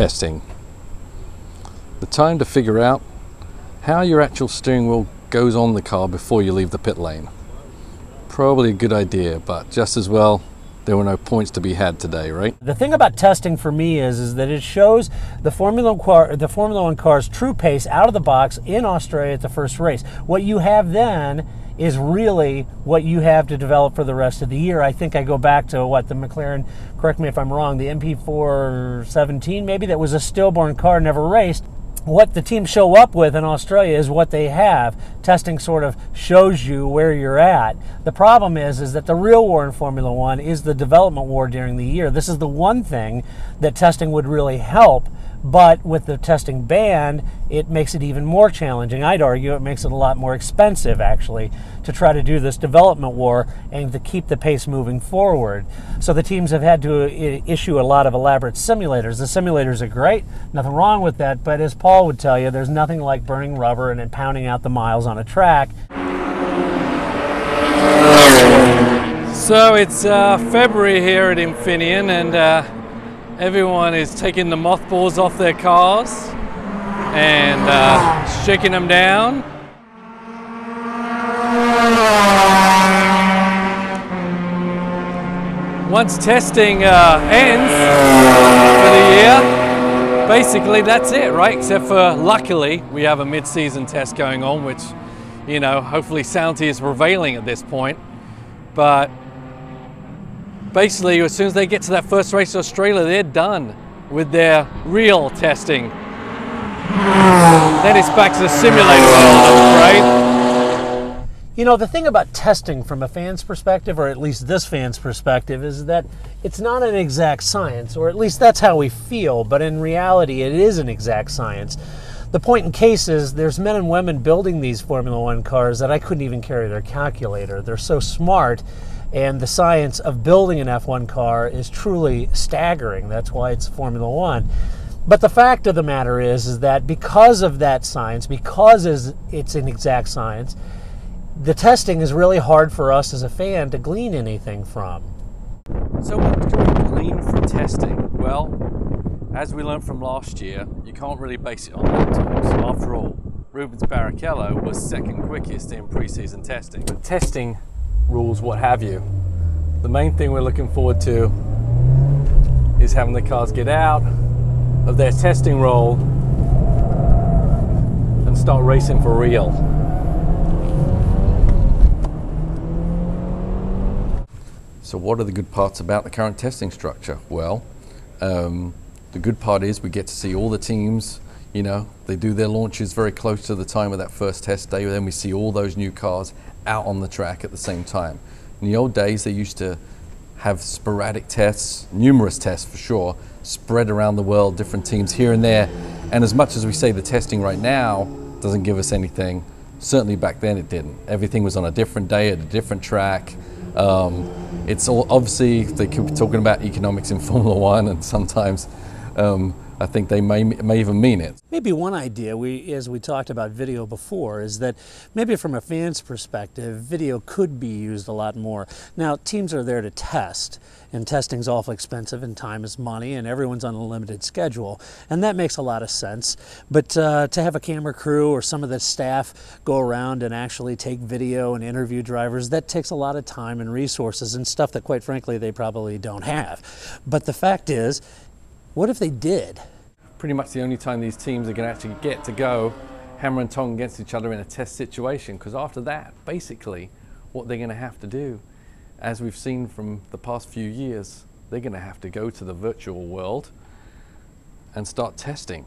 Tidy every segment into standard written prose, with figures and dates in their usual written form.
testing. The time to figure out how your actual steering wheel goes on the car before you leave the pit lane. Probably a good idea, but just as well, there were no points to be had today, right? The thing about testing for me is that it shows the Formula One car's true pace out of the box in Australia at the first race. What you have then is really what you have to develop for the rest of the year. I think I go back to the McLaren, correct me if I'm wrong, the MP417 maybe, that was a stillborn car, never raced. What the teams show up with in Australia is what they have. Testing sort of shows you where you're at. The problem is that the real war in Formula One is the development war during the year. This is the one thing that testing would really help, but with the testing banned, it makes it even more challenging. I'd argue it makes it a lot more expensive, actually, to try to do this development war and to keep the pace moving forward. So the teams have had to issue a lot of elaborate simulators. The simulators are great, nothing wrong with that, but as Paul would tell you, there's nothing like burning rubber and then pounding out the miles on a track. So it's February here at Infineon, and everyone is taking the mothballs off their cars and shaking them down. Once testing ends for the year, basically that's it, right? Except for, luckily, we have a mid-season test going on, which, you know, hopefully sanity is prevailing at this point. But basically, as soon as they get to that first race in Australia, they're done with their real testing. Then it's back to the simulator world, right? You know, the thing about testing from a fan's perspective, or at least this fan's perspective, is that it's not an exact science, or at least that's how we feel, but in reality it is an exact science. The point in case is there's men and women building these Formula One cars that I couldn't even carry their calculator. They're so smart, and the science of building an F1 car is truly staggering. That's why it's Formula One. But the fact of the matter is that because of that science, because it's an exact science, the testing is really hard for us as a fan to glean anything from. So what can we glean from testing? Well, as we learned from last year, you can't really base it on lap times. After all, Rubens Barrichello was second quickest in pre-season testing. But testing rules, what have you. The main thing we're looking forward to is having the cars get out of their testing role and start racing for real. So what are the good parts about the current testing structure? Well, the good part is we get to see all the teams, you know, they do their launches very close to the time of that first test day, then we see all those new cars out on the track at the same time. In the old days, they used to have sporadic tests, numerous tests for sure, spread around the world, different teams here and there. And as much as we say the testing right now doesn't give us anything, certainly back then it didn't. Everything was on a different day at a different track. It's all, obviously, they could be talking about economics in Formula One, and sometimes I think they may even mean it. Maybe one idea, as we talked about video before, is that maybe from a fan's perspective, video could be used a lot more. Now, teams are there to test, and testing's awful expensive, and time is money, and everyone's on a limited schedule, and that makes a lot of sense. But to have a camera crew or some of the staff go around and actually take video and interview drivers, that takes a lot of time and resources and stuff that, quite frankly, they probably don't have. But the fact is, what if they did? Pretty much the only time these teams are going to actually get to go hammer and tong against each other in a test situation, because after that, basically, what they're going to have to do, as we've seen from the past few years, they're going to have to go to the virtual world and start testing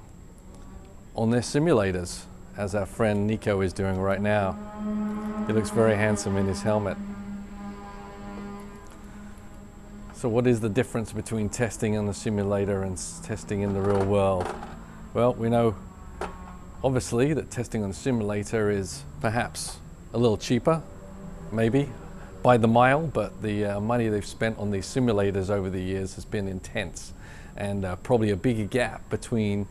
on their simulators, as our friend Nico is doing right now. He looks very handsome in his helmet. So what is the difference between testing on the simulator and testing in the real world? Well, we know obviously that testing on the simulator is perhaps a little cheaper, maybe by the mile, but the money they've spent on these simulators over the years has been intense, and probably a bigger gap between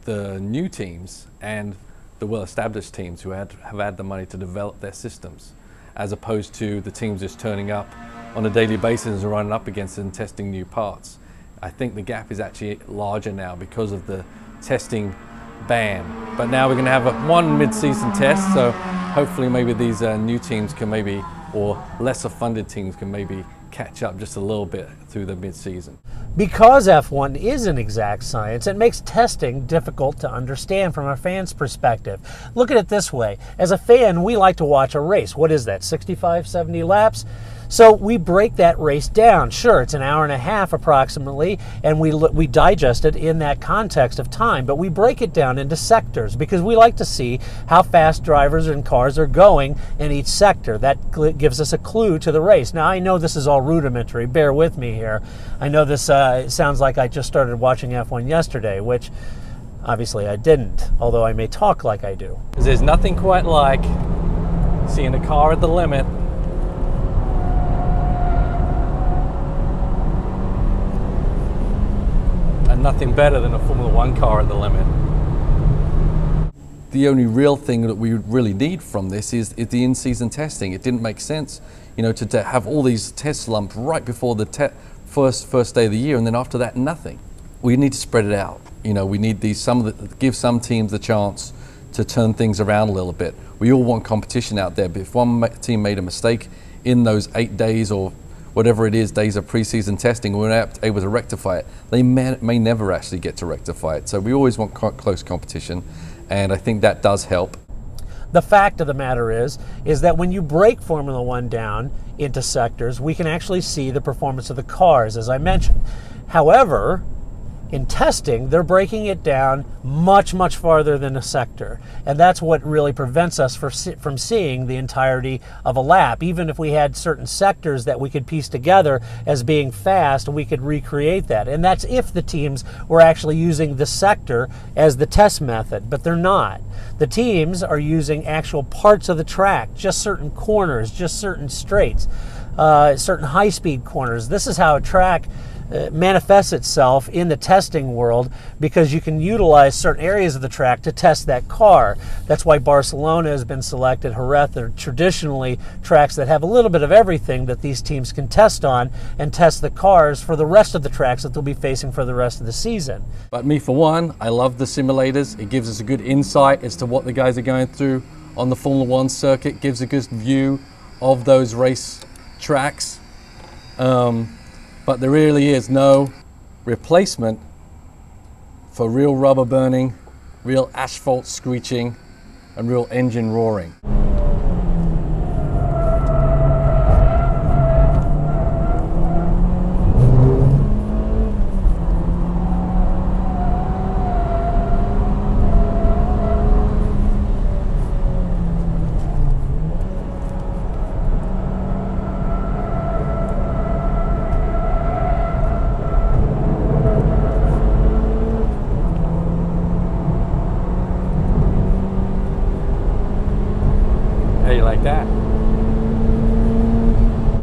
the new teams and the well-established teams who have had the money to develop their systems, as opposed to the teams just turning up on a daily basis and running up against and testing new parts. I think the gap is actually larger now because of the testing ban. But now we're going to have one mid-season test, so hopefully maybe these new teams can maybe, or lesser funded teams can maybe catch up just a little bit through the mid-season. Because F1 is an exact science, it makes testing difficult to understand from a fan's perspective. Look at it this way. As a fan, we like to watch a race. What is that, 65, 70 laps? So we break that race down. Sure, it's an hour and a half approximately, and we digest it in that context of time, but we break it down into sectors because we like to see how fast drivers and cars are going in each sector. That gives us a clue to the race. Now, I know this is all rudimentary. Bear with me here. I know this sounds like I just started watching F1 yesterday, which obviously I didn't, although I may talk like I do. There's nothing quite like seeing a car at the limit and nothing better than a Formula One car at the limit. The only real thing that we really need from this is the in-season testing. It didn't make sense, you know, to have all these tests lumped right before the first day of the year, and then after that, nothing. We need to spread it out. You know, we need give some teams the chance to turn things around a little bit. We all want competition out there, but if one team made a mistake in those 8 days or whatever it is, days of preseason testing, we're not able to rectify it, they may never actually get to rectify it. So we always want close competition, and I think that does help. The fact of the matter is that when you break Formula One down into sectors, we can actually see the performance of the cars, as I mentioned. However, in testing, they're breaking it down much, much farther than a sector. And that's what really prevents us from seeing the entirety of a lap. Even if we had certain sectors that we could piece together as being fast, we could recreate that. And that's if the teams were actually using the sector as the test method, but they're not. The teams are using actual parts of the track, just certain corners, just certain straights, certain high-speed corners. This is how a track manifests itself in the testing world, because you can utilize certain areas of the track to test that car. That's why Barcelona has been selected. Jerez are traditionally tracks that have a little bit of everything that these teams can test on and test the cars for the rest of the tracks that they'll be facing for the rest of the season. But me, for one, I love the simulators. It gives us a good insight as to what the guys are going through on the Formula One circuit, gives a good view of those race tracks. But there really is no replacement for real rubber burning, real asphalt screeching, and real engine roaring. Like that.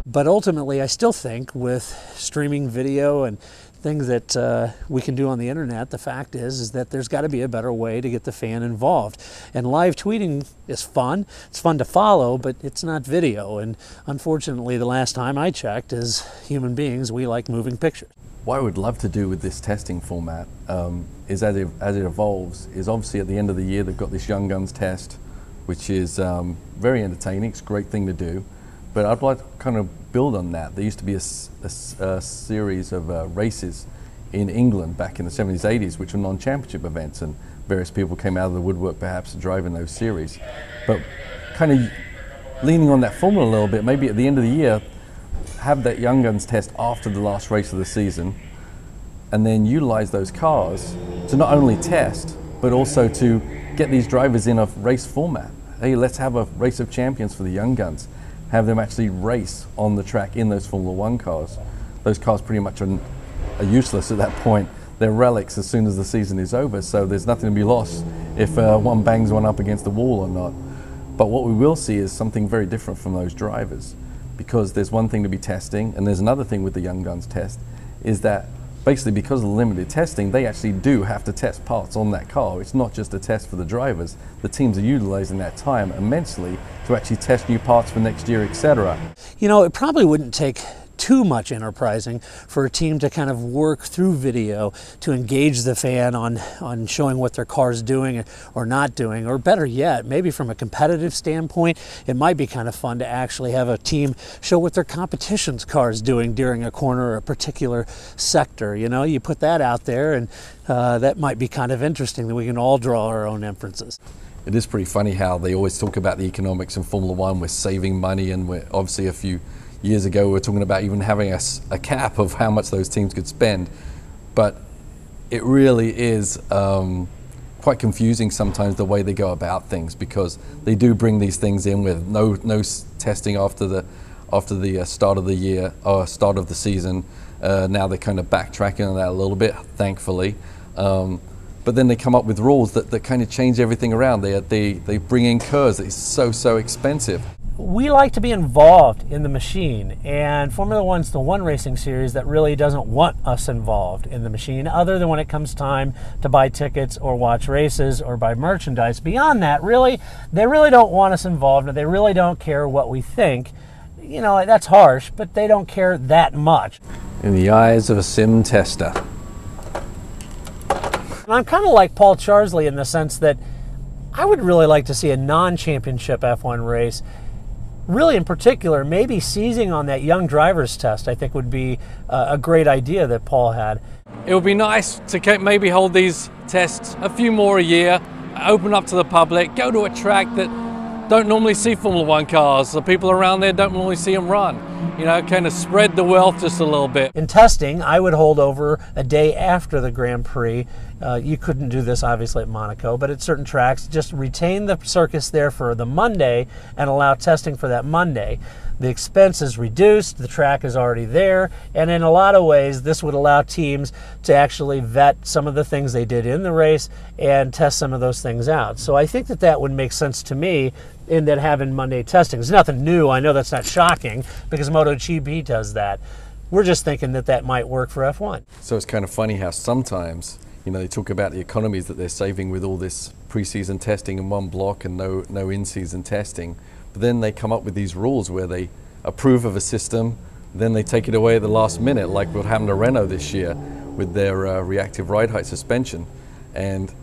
But ultimately, I still think with streaming video and things that we can do on the internet, the fact is that there's got to be a better way to get the fan involved. And live tweeting is fun. It's fun to follow, but it's not video. And unfortunately, the last time I checked, as human beings, we like moving pictures. What I would love to do with this testing format is as it evolves, is obviously at the end of the year, they've got this Young Guns test, which is very entertaining. It's a great thing to do, but I'd like to kind of build on that. There used to be a series of races in England back in the 70s, 80s, which were non-championship events, and various people came out of the woodwork perhaps to drive in those series. But kind of leaning on that formula a little bit, maybe at the end of the year, have that Young Guns test after the last race of the season, and then utilize those cars to not only test, but also to get these drivers in a race format. Hey, let's have a race of champions for the Young Guns. Have them actually race on the track in those Formula One cars. Those cars pretty much are useless at that point. They're relics as soon as the season is over, so there's nothing to be lost if one bangs one up against the wall or not. But what we will see is something very different from those drivers, because there's one thing to be testing, and there's another thing with the Young Guns test, is that basically because of the limited testing, they actually do have to test parts on that car. It's not just a test for the drivers. The teams are utilizing that time immensely to actually test new parts for next year, etc. You know, it probably wouldn't take too much enterprising for a team to kind of work through video to engage the fan on showing what their car's doing or not doing. Or better yet, maybe from a competitive standpoint, it might be kind of fun to actually have a team show what their competition's car is doing during a corner or a particular sector. You know, you put that out there, and that might be kind of interesting, that we can all draw our own inferences. It is pretty funny how they always talk about the economics in Formula One. We're saving money, and we're obviously a few years ago we were talking about even having a cap of how much those teams could spend. But it really is quite confusing sometimes the way they go about things, because they do bring these things in with no testing after the start of the year or start of the season. Now they're kind of backtracking on that a little bit, thankfully. But then they come up with rules that kind of change everything around. They bring in KERS that is so expensive. We like to be involved in the machine, and Formula One's the one racing series that really doesn't want us involved in the machine, other than when it comes time to buy tickets or watch races or buy merchandise. Beyond that, really, they really don't want us involved, and they really don't care what we think. You know, that's harsh, but they don't care that much. In the eyes of a sim tester. And I'm kind of like Paul Charsley in the sense that I would really like to see a non-championship F1 race. Really, in particular, maybe seizing on that young driver's test, I think would be a great idea that Paul had. It would be nice to maybe hold these tests a few more a year, open up to the public, go to a track that don't normally see Formula One cars. The people around there don't normally see them run. You know, kind of spread the wealth just a little bit. In testing, I would hold over a day after the Grand Prix. You couldn't do this obviously at Monaco, but at certain tracks, just retain the circus there for the Monday and allow testing for that Monday. The expense is reduced, the track is already there, and in a lot of ways this would allow teams to actually vet some of the things they did in the race and test some of those things out. So I think that that would make sense to me, in that having Monday testing. It's nothing new. I know that's not shocking because MotoGP does that. We're just thinking that that might work for F1. So it's kind of funny how sometimes, you know, they talk about the economies that they're saving with all this preseason testing in one block and no in-season testing. But then they come up with these rules where they approve of a system, then they take it away at the last minute, like what happened to Renault this year with their reactive ride height suspension. And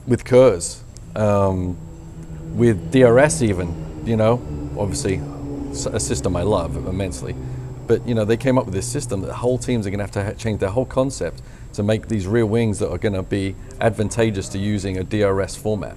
with KERS, with DRS even, you know, obviously a system I love immensely. But, you know, they came up with this system that whole teams are going to have to change their whole concept to make these rear wings that are going to be advantageous to using a DRS format.